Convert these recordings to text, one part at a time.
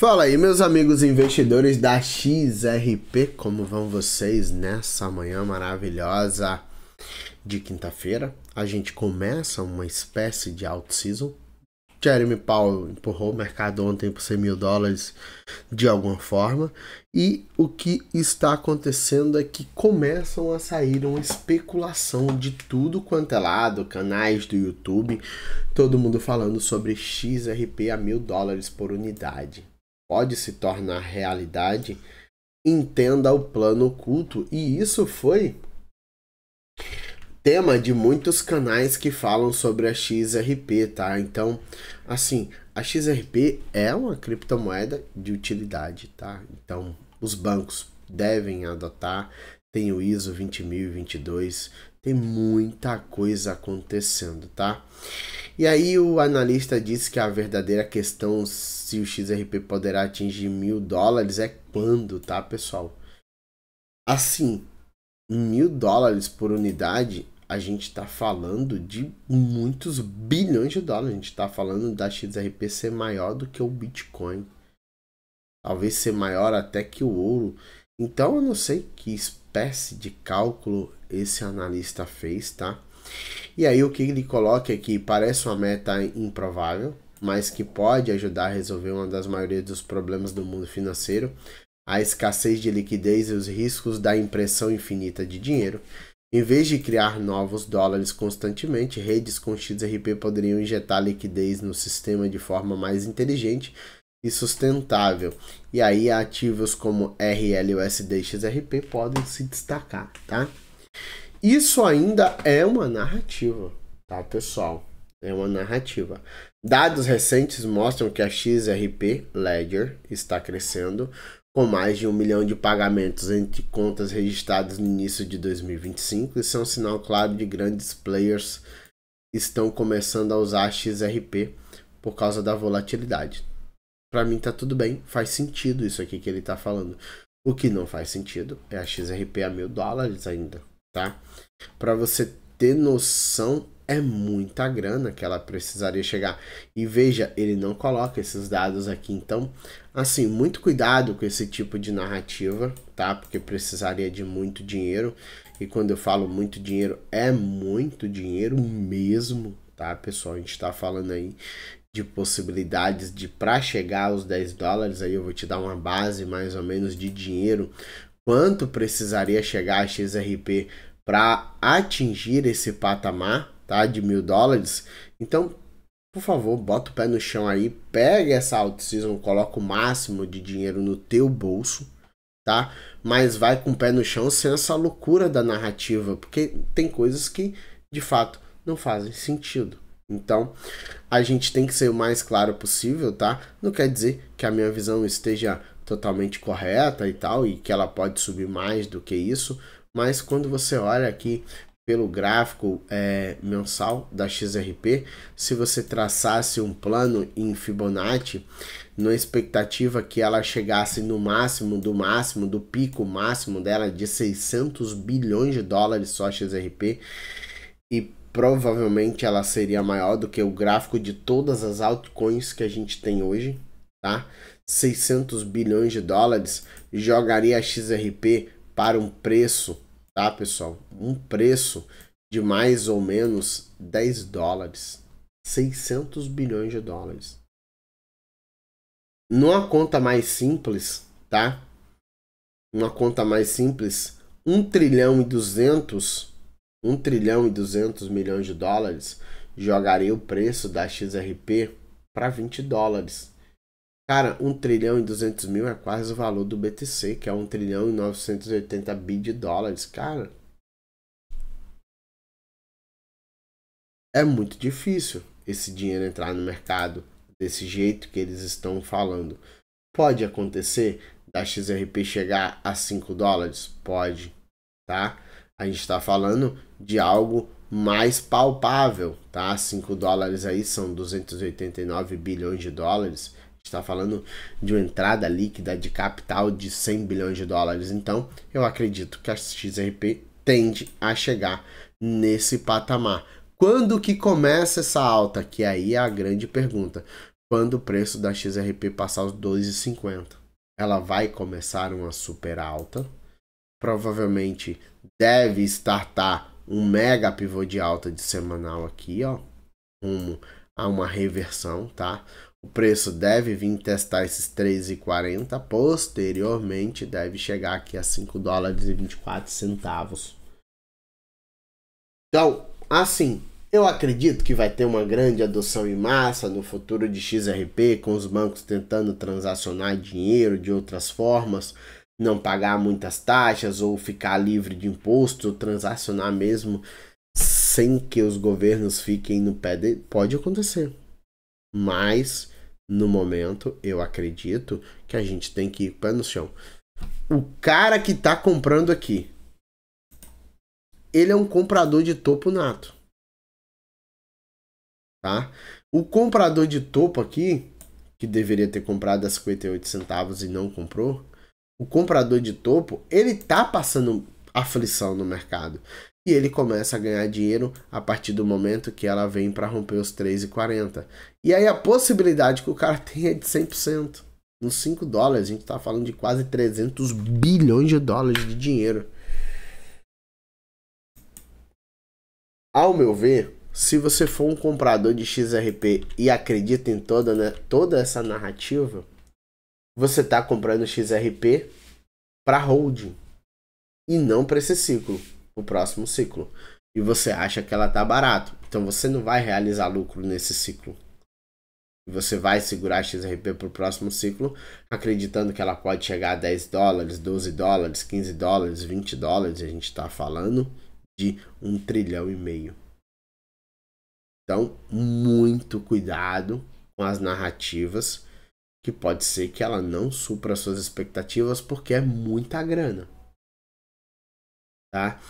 Fala aí, meus amigos investidores da XRP, como vão vocês nessa manhã maravilhosa de quinta-feira? A gente começa uma espécie de out-season. Jeremy Powell empurrou o mercado ontem por 100 mil dólares de alguma forma. E o que está acontecendo é que começam a sair uma especulação de tudo quanto é lado, canais do YouTube, todo mundo falando sobre XRP a 1.000 dólares por unidade. Pode se tornar realidade, entenda o plano oculto. E isso foi tema de muitos canais que falam sobre a XRP, tá? Então, assim, a XRP é uma criptomoeda de utilidade, tá? Então, os bancos devem adotar, tem o ISO 20022, tem muita coisa acontecendo, tá? E aí o analista disse que a verdadeira questão se o XRP poderá atingir 1.000 dólares é quando, tá, pessoal? Assim, 1.000 dólares por unidade, a gente está falando de muitos bilhões de dólares. A gente está falando da XRP ser maior do que o Bitcoin. Talvez ser maior até que o ouro. Então eu não sei que espécie de cálculo esse analista fez, tá? E aí o que ele coloca é que parece uma meta improvável, mas que pode ajudar a resolver uma das maiorias dos problemas do mundo financeiro, a escassez de liquidez e os riscos da impressão infinita de dinheiro. Em vez de criar novos dólares constantemente, redes com XRP poderiam injetar liquidez no sistema de forma mais inteligente e sustentável. E aí ativos como RLUSD e XRP podem se destacar, tá? Isso ainda é uma narrativa, tá, pessoal? É uma narrativa. Dados recentes mostram que a XRP Ledger está crescendo, com mais de 1 milhão de pagamentos entre contas registradas no início de 2025. Isso é um sinal claro de grandes players estão começando a usar a XRP por causa da volatilidade. Para mim tá tudo bem, faz sentido isso aqui que ele tá falando. O que não faz sentido é a XRP a 1.000 dólares ainda, tá? Para você ter noção, é muita grana que ela precisaria chegar. E veja, ele não coloca esses dados aqui. Então, assim, muito cuidado com esse tipo de narrativa, tá? Porque precisaria de muito dinheiro. E quando eu falo muito dinheiro, é muito dinheiro mesmo, tá, pessoal? A gente tá falando aí de possibilidades de para chegar aos 10 dólares. Aí eu vou te dar uma base mais ou menos de dinheiro. Quanto precisaria chegar a XRP para atingir esse patamar, tá, de 1.000 dólares. Então, por favor, bota o pé no chão aí, pega essa out-season, coloca o máximo de dinheiro no teu bolso, tá? Mas vai com o pé no chão sem essa loucura da narrativa, porque tem coisas que, de fato, não fazem sentido. Então, a gente tem que ser o mais claro possível, tá? Não quer dizer que a minha visão esteja totalmente correta e tal, e que ela pode subir mais do que isso, mas quando você olha aqui pelo gráfico mensal da XRP, se você traçasse um plano em Fibonacci, na expectativa que ela chegasse no máximo do pico máximo dela de 600 bilhões de dólares só a XRP, e provavelmente ela seria maior do que o gráfico de todas as altcoins que a gente tem hoje, tá? 600 bilhões de dólares jogaria a XRP para um preço, tá, pessoal? Um preço de mais ou menos 10 dólares. 600 bilhões de dólares. Numa conta mais simples, tá? Uma conta mais simples, 1 trilhão e 200 milhões de dólares jogaria o preço da XRP para 20 dólares. Cara, 1 trilhão e 200 mil é quase o valor do BTC, que é 1 trilhão e 980 bi de dólares. Cara, é muito difícil esse dinheiro entrar no mercado desse jeito que eles estão falando. Pode acontecer da XRP chegar a 5 dólares? Pode, tá? A gente está falando de algo mais palpável, tá? 5 dólares aí são 289 bilhões de dólares. Está falando de uma entrada líquida de capital de 100 bilhões de dólares. Então, eu acredito que a XRP tende a chegar nesse patamar. Quando que começa essa alta? Que aí é a grande pergunta. quando o preço da XRP passar os 2,50. Ela vai começar uma super alta. Provavelmente deve startar um mega pivô de alta de semanal aqui, ó, rumo a uma reversão, tá? O preço deve vir testar esses 3,40, posteriormente deve chegar aqui a 5 dólares e 24 centavos. Então, assim, eu acredito que vai ter uma grande adoção em massa no futuro de XRP, com os bancos tentando transacionar dinheiro de outras formas, não pagar muitas taxas ou ficar livre de imposto, ou transacionar mesmo sem que os governos fiquem no pé dele. Pode acontecer. Mas, no momento, eu acredito que a gente tem que ir pé no chão. O cara que tá comprando aqui, ele é um comprador de topo nato. Tá? O comprador de topo aqui, que deveria ter comprado a 58 centavos e não comprou, o comprador de topo, ele tá passando aflição no mercado. E ele começa a ganhar dinheiro a partir do momento que ela vem para romper os 3,40. E aí a possibilidade que o cara tem é de 100%. Nos 5 dólares, a gente tá falando de quase 300 bilhões de dólares de dinheiro. Ao meu ver, se você for um comprador de XRP e acredita em toda essa narrativa, você está comprando XRP para holding e não para esse ciclo, o próximo ciclo. E você acha que ela está barato. Então você não vai realizar lucro nesse ciclo. Você vai segurar a XRP para o próximo ciclo, acreditando que ela pode chegar a 10 dólares, 12 dólares, 15 dólares, 20 dólares. A gente está falando de 1,5 trilhão. Então, muito cuidado com as narrativas, que pode ser que ela não supra suas expectativas, porque é muita grana. Tá?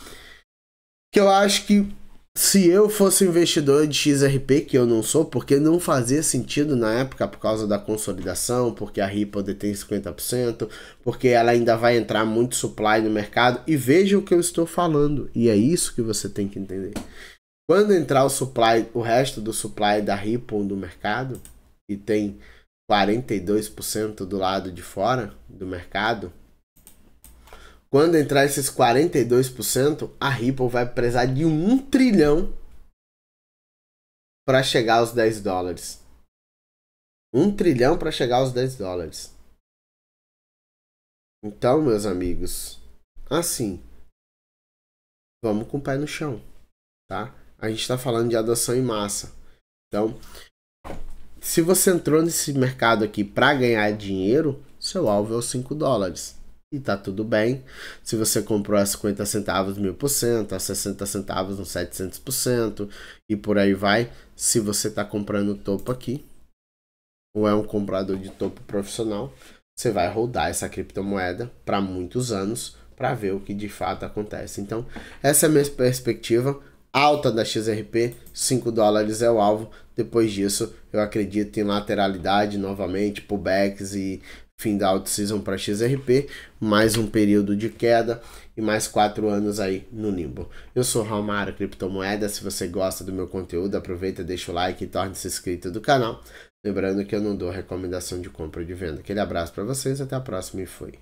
Que eu acho que se eu fosse investidor de XRP, que eu não sou, porque não fazia sentido na época por causa da consolidação, porque a Ripple detém 50%, porque ela ainda vai entrar muito supply no mercado, e veja o que eu estou falando, e é isso que você tem que entender. Quando entrar o resto do supply da Ripple no mercado, e tem 42% do lado de fora do mercado, quando entrar esses 42%, a Ripple vai precisar de 1 trilhão para chegar aos 10 dólares. 1 trilhão para chegar aos 10 dólares. Então, meus amigos, assim, vamos com o pé no chão, tá? A gente está falando de adoção em massa. Então, se você entrou nesse mercado aqui para ganhar dinheiro, seu alvo é os 5 dólares. E tá tudo bem. Se você comprou a 50 centavos 1000%, a 60 centavos uns 700% e por aí vai. Se você tá comprando topo aqui, ou é um comprador de topo profissional, você vai rodar essa criptomoeda para muitos anos para ver o que de fato acontece. Então, essa é a minha perspectiva. Alta da XRP, 5 dólares é o alvo. Depois disso, eu acredito em lateralidade novamente, pullbacks e fim da out-season para XRP, mais um período de queda e mais 4 anos aí no limbo. Eu sou Raul Criptomoeda. Se você gosta do meu conteúdo, aproveita, deixa o like e torne-se inscrito do canal. Lembrando que eu não dou recomendação de compra ou de venda. Aquele abraço para vocês, até a próxima e fui.